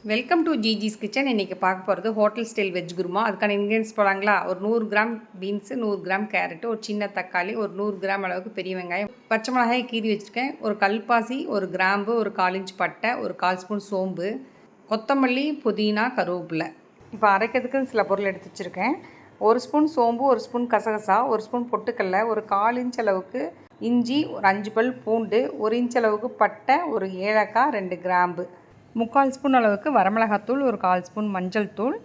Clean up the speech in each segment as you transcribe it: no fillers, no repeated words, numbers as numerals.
Welcome to ஜிஜிஸ் kitchen. இன்றைக்கி பார்க்க போகிறது ஹோட்டல் ஸ்டைல் வெஜ் குருமா. அதுக்கான இன்க்ரீடியன்ஸ் போகலாங்களா? ஒரு 100 கிராம் பீன்ஸு, 100 கிராம் கேரட்டு, ஒரு சின்ன தக்காளி, ஒரு 100 கிராம் அளவுக்கு பெரிய வெங்காயம், பச்சை மிளகாய் கீறி வச்சுருக்கேன், ஒரு கல்பாசி, ஒரு கிராம்பு, ஒரு 1/4 இன்ச் பட்டை, ஒரு 1/4 ஸ்பூன் சோம்பு, கொத்தமல்லி, புதினா, கருவேப்பிலை. இப்போ அரைக்கிறதுக்கு சில பொருள் எடுத்து வச்சுருக்கேன். 1 ஸ்பூன் சோம்பு, 1 ஸ்பூன் கசகசா, 1 ஸ்பூன் பொட்டுக்கடலை, ஒரு 1/4 இன்ச் அளவுக்கு இஞ்சி, ஒரு 5 பல் பூண்டு, 1 இன்ச் அளவுக்கு பட்டை, ஒரு ஏலக்காய், 2 கிராம்பு, 3/4 ஸ்பூன் அளவுக்கு வரமிளகாத்தூள், ஒரு 1/4 ஸ்பூன் மஞ்சள் தூள்,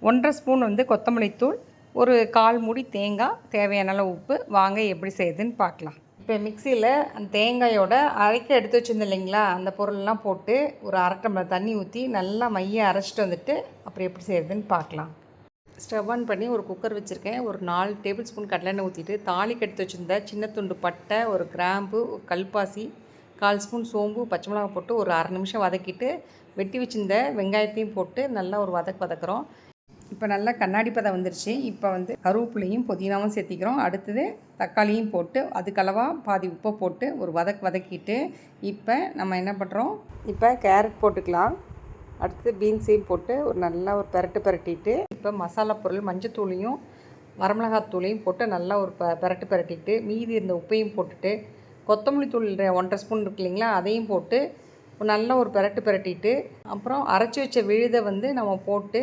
1/2 ஸ்பூன் கொத்தமல்லி தூள், ஒரு 1/4 மூடி தேங்காய், தேவையான அளவு உப்பு. வாங்க எப்படி செய்யுதுன்னு பார்க்கலாம். இப்போ மிக்சியில் அந்த தேங்காயோட அரைக்க எடுத்து வச்சுருந்தேன் இல்லைங்களா, அந்த பொருள்லாம் போட்டு ஒரு 1/2 டம்ளர் தண்ணி ஊற்றி நல்லா மைய அரைச்சிட்டு வந்துட்டு அப்புறம் எப்படி செய்யுதுன்னு பார்க்கலாம். ஸ்டவ் ஆன் பண்ணி ஒரு குக்கர் வச்சுருக்கேன். ஒரு 4 டேபிள் ஸ்பூன் கடலெண்ணெய் ஊற்றிட்டு தாளிக்கு எடுத்து வச்சுருந்த சின்ன துண்டு பட்டை, ஒரு கிராம்பு, ஒரு கல்பாசி, 1/4 ஸ்பூன் சோம்பு, பச்சை மிளகாய் போட்டு ஒரு 1/2 நிமிஷம் வதக்கிட்டு வெட்டி வச்சுருந்த வெங்காயத்தையும் போட்டு நல்லா ஒரு வதக்குறோம். இப்போ நல்லா கண்ணாடி பதம் வந்துருச்சு. இப்போ கருவேப்பிலையும் புதினாவும் சேர்த்திக்கிறோம். அடுத்தது தக்காளியும் போட்டு அதுக்களவாக பாதி உப்பை போட்டு ஒரு வதக்கிட்டு இப்போ நம்ம என்ன பண்ணுறோம், இப்போ கேரட் போட்டுக்கலாம். அடுத்து பீன்ஸையும் போட்டு ஒரு நல்லா ஒரு பிரட்டிட்டு இப்போ மசாலா பொருள் மஞ்சத்தூளையும் வரமிளகாத்தூளையும் போட்டு நல்லா ஒரு பிரட்டிட்டு மீதி இருந்த உப்பையும் போட்டுட்டு கொத்தமல்லி தூள் 1/2 ஸ்பூன் இருக்கு இல்லைங்களா, அதையும் போட்டு நல்லா ஒரு பிரட்டிட்டு அப்புறம் அரைச்சி வச்ச விழுதை நம்ம போட்டு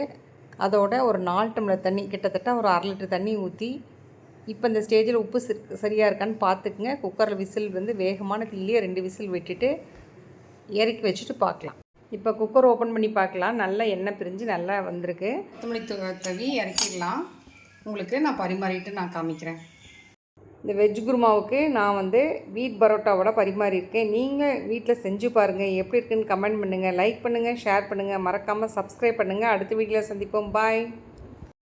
அதோட ஒரு 4 டம்ளர் தண்ணி, கிட்டத்தட்ட ஒரு 1/2 லிட்டர் தண்ணி ஊற்றி இப்போ இந்த ஸ்டேஜில் உப்பு சரியாக இருக்கான்னு பார்த்துக்குங்க. குக்கரில் விசில் வேகமான தீயிலே 2 விசில் விட்டுட்டு இறக்கி வச்சுட்டு பார்க்கலாம். இப்போ குக்கர் ஓப்பன் பண்ணி பார்க்கலாம். நல்லா எண்ணெய் பிரிஞ்சு நல்லா வந்திருக்கு. கொத்தமல்லி தூவி இறக்கிடலாம். உங்களுக்கு நான் பரிமாறிட்டு காமிக்கிறேன். இந்த வெஜ் குருமாவுக்கு நான் வீட் பரோட்டாவோட பரிமாறியிருக்கேன். நீங்கள் வீட்டில் செஞ்சு பாருங்கள். எப்படி இருக்குன்னு கமெண்ட் பண்ணுங்கள், லைக் பண்ணுங்கள், ஷேர் பண்ணுங்கள், மறக்காமல் சப்ஸ்கிரைப் பண்ணுங்கள். அடுத்த வீடியோவில் சந்திப்போம். பாய்.